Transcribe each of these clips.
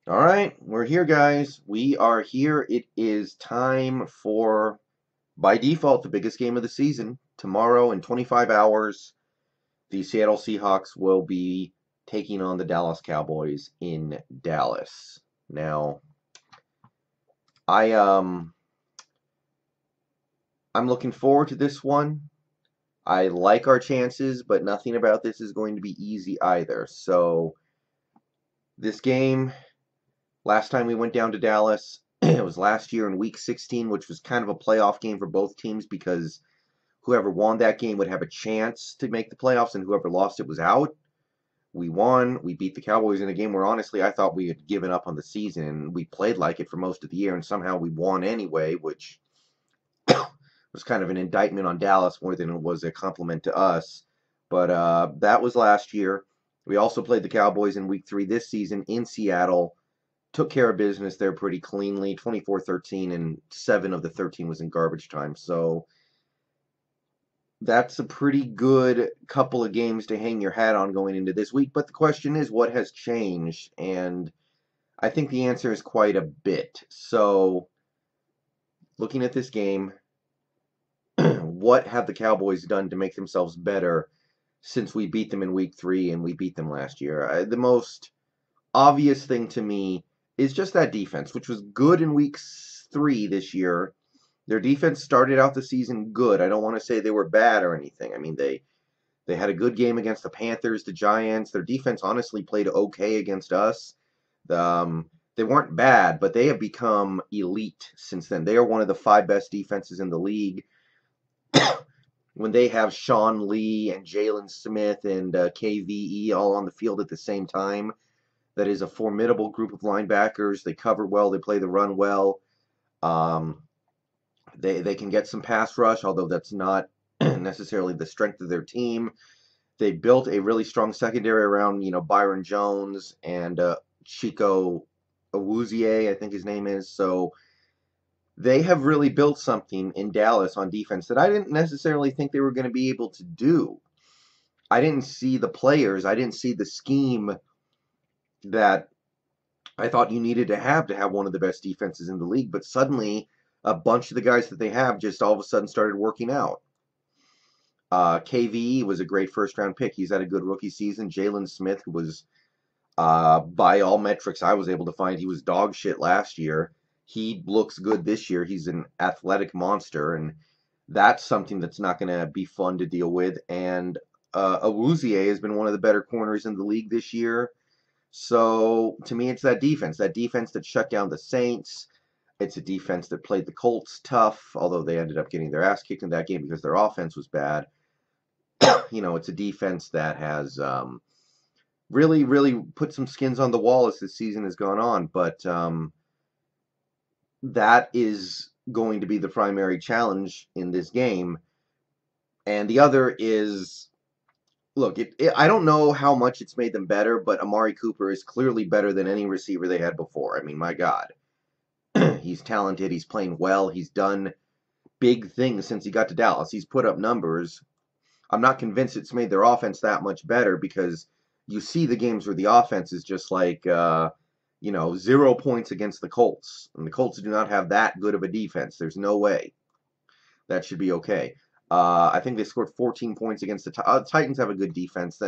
All right, we're here, guys. We are here. It is time for, by default, the biggest game of the season. Tomorrow, in 25 hours, the Seattle Seahawks will be taking on the Dallas Cowboys in Dallas. Now, I I'm looking forward to this one. I like our chances, but nothing about this is going to be easy either. So, this game, last time we went down to Dallas, it was last year in Week 16, which was kind of a playoff game for both teams because whoever won that game would have a chance to make the playoffs, and whoever lost it was out. We won. We beat the Cowboys in a game where honestly I thought we had given up on the season, and we played like it for most of the year, and somehow we won anyway, which was kind of an indictment on Dallas more than it was a compliment to us. But that was last year. We also played the Cowboys in Week 3 this season in Seattle. Took care of business there pretty cleanly, 24-13, and 7 of the 13 was in garbage time. So that's a pretty good couple of games to hang your hat on going into this week. But the question is, what has changed? And I think the answer is quite a bit. So looking at this game, what have the Cowboys done to make themselves better since we beat them in Week 3 and we beat them last year? The most obvious thing to me is just that defense, which was good in Week 3 this year. Their defense started out the season good. I don't want to say they were bad or anything. I mean, they had a good game against the Panthers, the Giants. Their defense honestly played okay against us. They weren't bad, but they have become elite since then. They are one of the 5 best defenses in the league. When they have Sean Lee and Jalen Smith and KVE all on the field at the same time, that is a formidable group of linebackers. They cover well. They play the run well. They can get some pass rush, although that's not necessarily the strength of their team. They built a really strong secondary around, Byron Jones and Chico Awuzie, I think his name is. So they have really built something in Dallas on defense that I didn't necessarily think they were going to be able to do. I didn't see the players. I didn't see the scheme that I thought you needed to have one of the best defenses in the league. But suddenly, a bunch of the guys that they have just all of a sudden started working out. KVE was a great first-round pick. He's had a good rookie season. Jalen Smith, who was, by all metrics I was able to find, he was dog shit last year. He looks good this year. He's an athletic monster, and that's something that's not going to be fun to deal with. And Awuzie has been one of the better corners in the league this year. So, to me, it's that defense that shut down the Saints. It's a defense that played the Colts tough, although they ended up getting their ass kicked in that game because their offense was bad. It's a defense that has really, really put some skins on the wall as the season has gone on. But that is going to be the primary challenge in this game. And the other is, look, I don't know how much it's made them better, but Amari Cooper is clearly better than any receiver they had before. I mean, my God. He's talented. He's playing well. He's done big things since he got to Dallas. He's put up numbers. I'm not convinced it's made their offense that much better because you see the games where the offense is just like, 0 points against the Colts. And the Colts do not have that good of a defense. There's no way. That should be okay. I think they scored 14 points against the Titans. Have a good defense.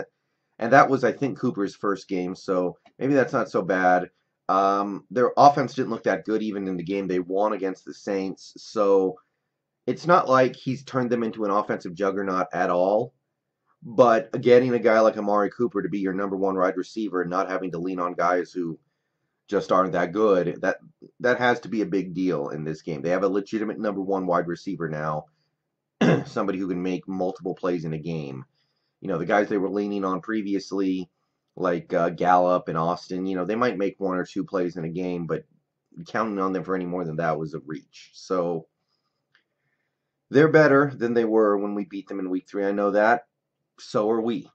And that was, I think, Cooper's first game, so maybe that's not so bad. Their offense didn't look that good even in the game they won against the Saints, so it's not like he's turned them into an offensive juggernaut at all. But getting a guy like Amari Cooper to be your number 1 wide receiver and not having to lean on guys who just aren't that good, that has to be a big deal in this game. They have a legitimate number 1 wide receiver now, somebody who can make multiple plays in a game. The guys they were leaning on previously, like Gallup and Austin, they might make 1 or 2 plays in a game, but counting on them for any more than that was a reach. So they're better than they were when we beat them in Week 3. I know that. So are we.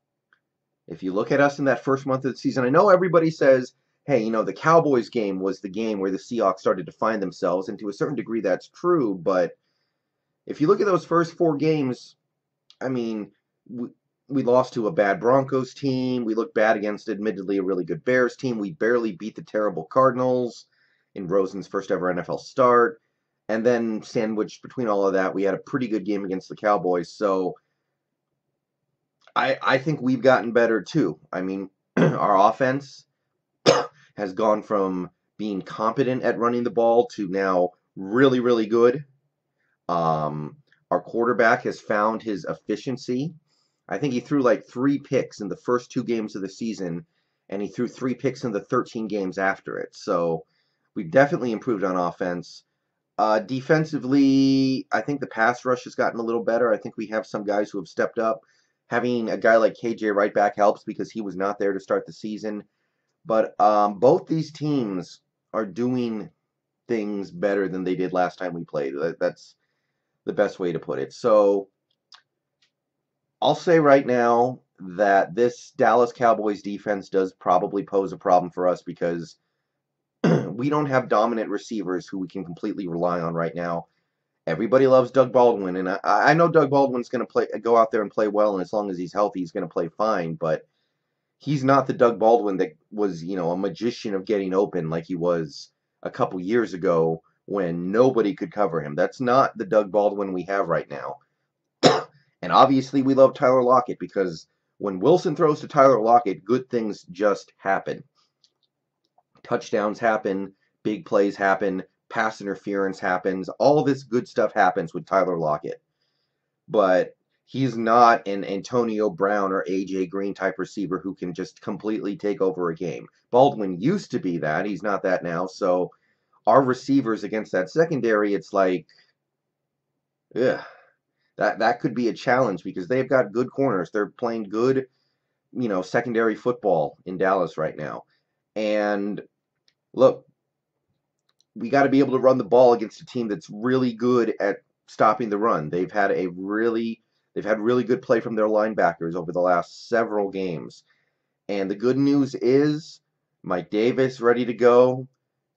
If you look at us in that first month of the season, I know everybody says, hey, the Cowboys game was the game where the Seahawks started to find themselves, and to a certain degree that's true, but if you look at those first 4 games, I mean, we lost to a bad Broncos team. We looked bad against, admittedly, a really good Bears team. We barely beat the terrible Cardinals in Rosen's first ever NFL start. And then sandwiched between all of that, we had a pretty good game against the Cowboys. So I think we've gotten better too. I mean, our offense has gone from being competent at running the ball to now really, really good. Our quarterback has found his efficiency. I think he threw like 3 picks in the first 2 games of the season, and he threw 3 picks in the 13 games after it. So we've definitely improved on offense. Defensively, I think the pass rush has gotten a little better. I think we have some guys who have stepped up. Having a guy like KJ right back helps because he was not there to start the season. But both these teams are doing things better than they did last time we played. That's the best way to put it. So I'll say right now that this Dallas Cowboys defense does probably pose a problem for us because we don't have dominant receivers who we can completely rely on right now. Everybody loves Doug Baldwin, and I know Doug Baldwin's going to go out there and play well, and as long as he's healthy, he's going to play fine, but he's not the Doug Baldwin that was, a magician of getting open like he was a couple years ago when nobody could cover him. That's not the Doug Baldwin we have right now. And obviously we love Tyler Lockett because when Wilson throws to Tyler Lockett, good things just happen. Touchdowns happen, big plays happen, pass interference happens, all this good stuff happens with Tyler Lockett. But he's not an Antonio Brown or A.J. Green type receiver who can just completely take over a game. Baldwin used to be that. He's not that now. So our receivers against that secondary, it's like, ugh, that could be a challenge because they've got good corners. They're playing good, secondary football in Dallas right now. And look, we got to be able to run the ball against a team that's really good at stopping the run. They've had really good play from their linebackers over the last several games. And the good news is Mike Davis ready to go,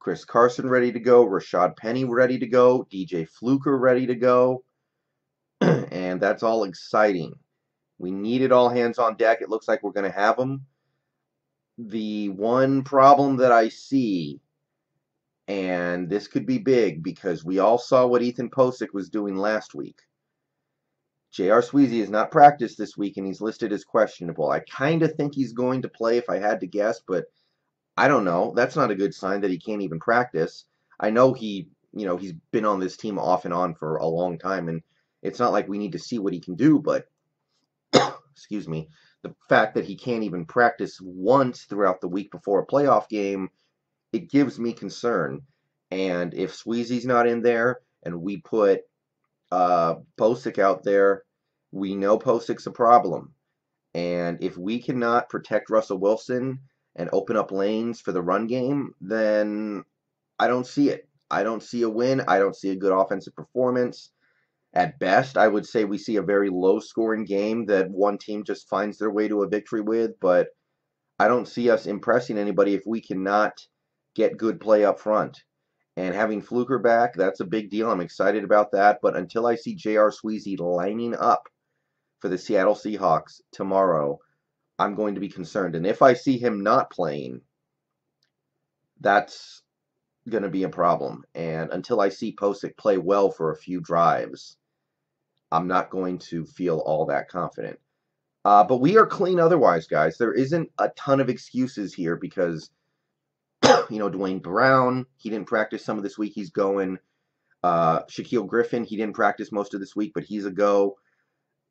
Chris Carson ready to go, Rashad Penny ready to go, DJ Fluker ready to go. And that's all exciting. We needed all hands on deck. It looks like we're going to have them. The one problem that I see, and this could be big because we all saw what Ethan Posick was doing last week. J.R. Sweezy has not practiced this week, and he's listed as questionable. I kind of think he's going to play if I had to guess, but I don't know. That's not a good sign that he can't even practice. I know he's been on this team off and on for a long time, and it's not like we need to see what he can do, but excuse me, the fact that he can't even practice once throughout the week before a playoff game, it gives me concern. And if Sweezy's not in there and we put Posick out there, we know Posick's a problem. And if we cannot protect Russell Wilson and open up lanes for the run game, then I don't see it. I don't see a win. I don't see a good offensive performance. At best, I would say we see a very low-scoring game that one team just finds their way to a victory with, but I don't see us impressing anybody if we cannot get good play up front. And having Fluker back, that's a big deal. I'm excited about that, but until I see J.R. Sweezy lining up for the Seattle Seahawks tomorrow, I'm going to be concerned. And if I see him not playing, that's going to be a problem. And until I see Posick play well for a few drives, I'm not going to feel all that confident. But we are clean otherwise, guys. There isn't a ton of excuses here because, Dwayne Brown, he didn't practice some of this week. He's going. Shaquille Griffin, he didn't practice most of this week, but he's a go,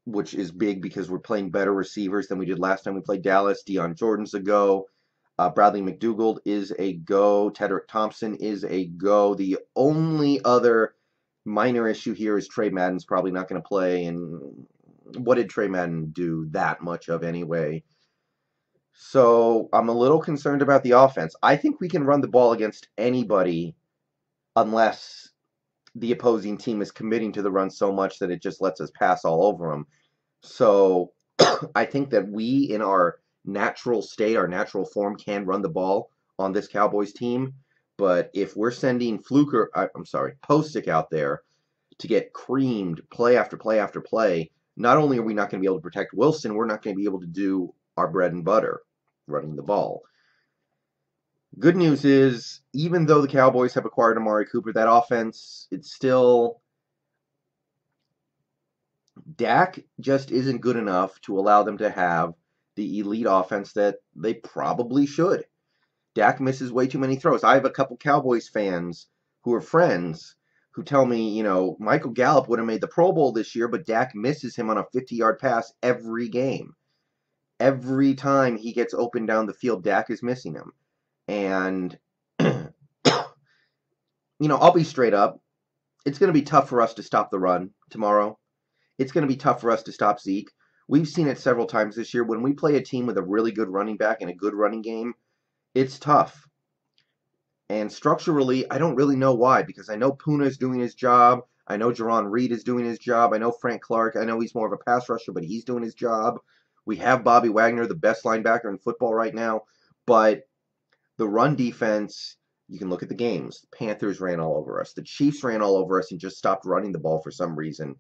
which is big because we're playing better receivers than we did last time we played Dallas. Deion Jordan's a go. Bradley McDougald is a go. Tedrick Thompson is a go. The only other minor issue here is Trey Madden's probably not going to play, and what did Trey Madden do that much of anyway? So I'm a little concerned about the offense. I think we can run the ball against anybody unless the opposing team is committing to the run so much that it just lets us pass all over them. So I think that we, in our natural state, our natural form, can run the ball on this Cowboys team. But if we're sending Posick out there to get creamed play after play after play, not only are we not going to be able to protect Wilson, we're not going to be able to do our bread and butter, running the ball. Good news is, even though the Cowboys have acquired Amari Cooper, that offense, it's still... Dak just isn't good enough to allow them to have the elite offense that they probably should. Dak misses way too many throws. I have a couple Cowboys fans who are friends who tell me, you know, Michael Gallup would have made the Pro Bowl this year, but Dak misses him on a 50-yard pass every game. Every time he gets open down the field, Dak is missing him. And, you know, I'll be straight up. It's going to be tough for us to stop the run tomorrow. It's going to be tough for us to stop Zeke. We've seen it several times this year. When we play a team with a really good running back and a good running game, it's tough. And structurally, I don't really know why, because I know Puna is doing his job. I know Jaron Reed is doing his job. I know Frank Clark. I know he's more of a pass rusher, but he's doing his job. We have Bobby Wagner, the best linebacker in football right now. But the run defense, you can look at the games. The Panthers ran all over us. The Chiefs ran all over us and just stopped running the ball for some reason.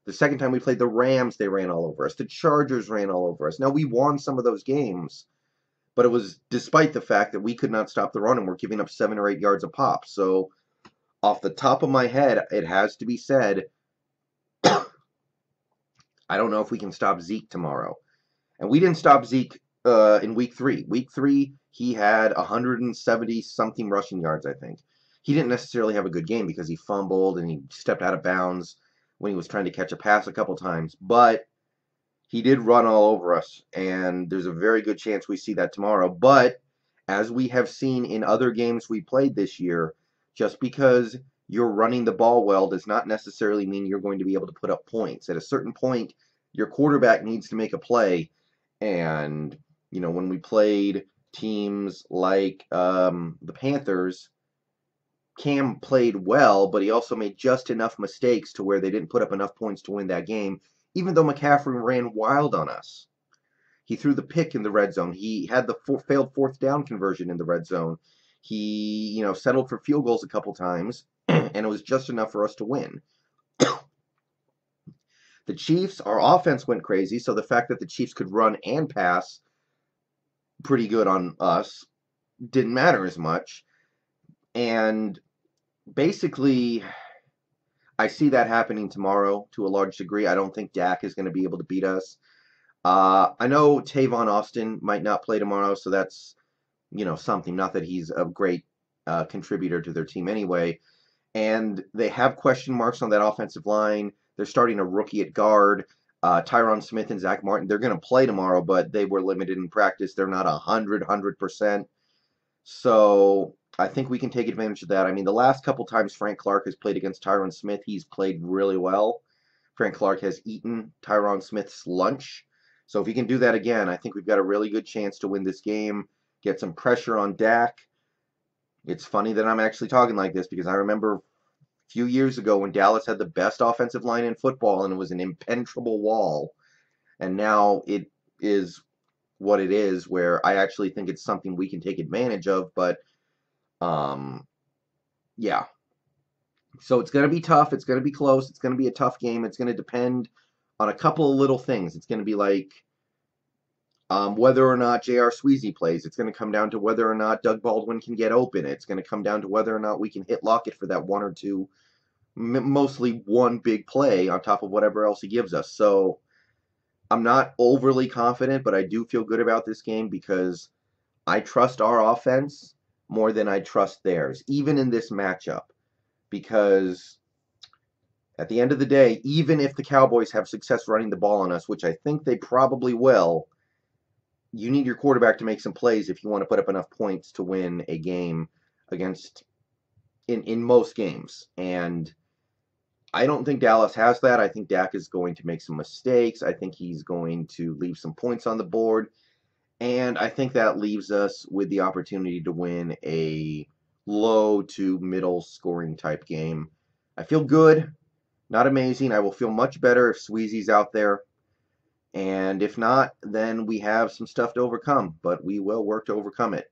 The second time we played the Rams, they ran all over us. The Chargers ran all over us. Now, we won some of those games, but it was despite the fact that we could not stop the run and we're giving up 7 or 8 yards a pop. So, off the top of my head, it has to be said, I don't know if we can stop Zeke tomorrow. And we didn't stop Zeke in Week 3. Week 3, he had 170-something rushing yards, I think. He didn't necessarily have a good game because he fumbled and he stepped out of bounds when he was trying to catch a pass a couple times. But he did run all over us, and there's a very good chance we see that tomorrow. But as we have seen in other games we played this year, just because you're running the ball well does not necessarily mean you're going to be able to put up points. At a certain point, your quarterback needs to make a play. And, you know, when we played teams like the Panthers, Cam played well, but he also made just enough mistakes to where they didn't put up enough points to win that game, even though McCaffrey ran wild on us. He threw the pick in the red zone. He had the failed fourth down conversion in the red zone. He, you know, settled for field goals a couple times, and it was just enough for us to win. The Chiefs, our offense went crazy, so the fact that the Chiefs could run and pass pretty good on us didn't matter as much. And basically, I see that happening tomorrow to a large degree. I don't think Dak is going to be able to beat us. I know Tavon Austin might not play tomorrow, so that's, you know, something. Not that he's a great contributor to their team anyway. And they have question marks on that offensive line. They're starting a rookie at guard. Tyron Smith and Zach Martin, they're going to play tomorrow, but they were limited in practice. They're not 100%. So I think we can take advantage of that. I mean, the last couple times Frank Clark has played against Tyron Smith, he's played really well. Frank Clark has eaten Tyron Smith's lunch. So if he can do that again, I think we've got a really good chance to win this game, get some pressure on Dak. It's funny that I'm actually talking like this because I remember a few years ago when Dallas had the best offensive line in football and it was an impenetrable wall. And now it is what it is, where I actually think it's something we can take advantage of. But, yeah. So it's going to be tough. It's going to be close. It's going to be a tough game. It's going to depend on a couple of little things. It's going to be like whether or not J.R. Sweezy plays. It's going to come down to whether or not Doug Baldwin can get open. It's going to come down to whether or not we can hit Lockett for that one or two, mostly one big play on top of whatever else he gives us. So I'm not overly confident, but I do feel good about this game because I trust our offense more than I trust theirs, even in this matchup. Because at the end of the day, even if the Cowboys have success running the ball on us, which I think they probably will, you need your quarterback to make some plays if you want to put up enough points to win a game against, in most games. And I don't think Dallas has that. I think Dak is going to make some mistakes. I think he's going to leave some points on the board. And I think that leaves us with the opportunity to win a low to middle scoring type game. I feel good. Not amazing. I will feel much better if Sweezy's out there. And if not, then we have some stuff to overcome. But we will work to overcome it.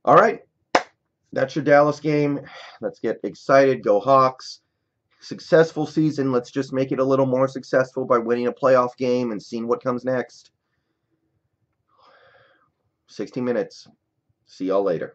All right. That's your Dallas game. Let's get excited. Go Hawks. successful season. Let's just make it a little more successful by winning a playoff game and seeing what comes next. 60 minutes. See y'all later.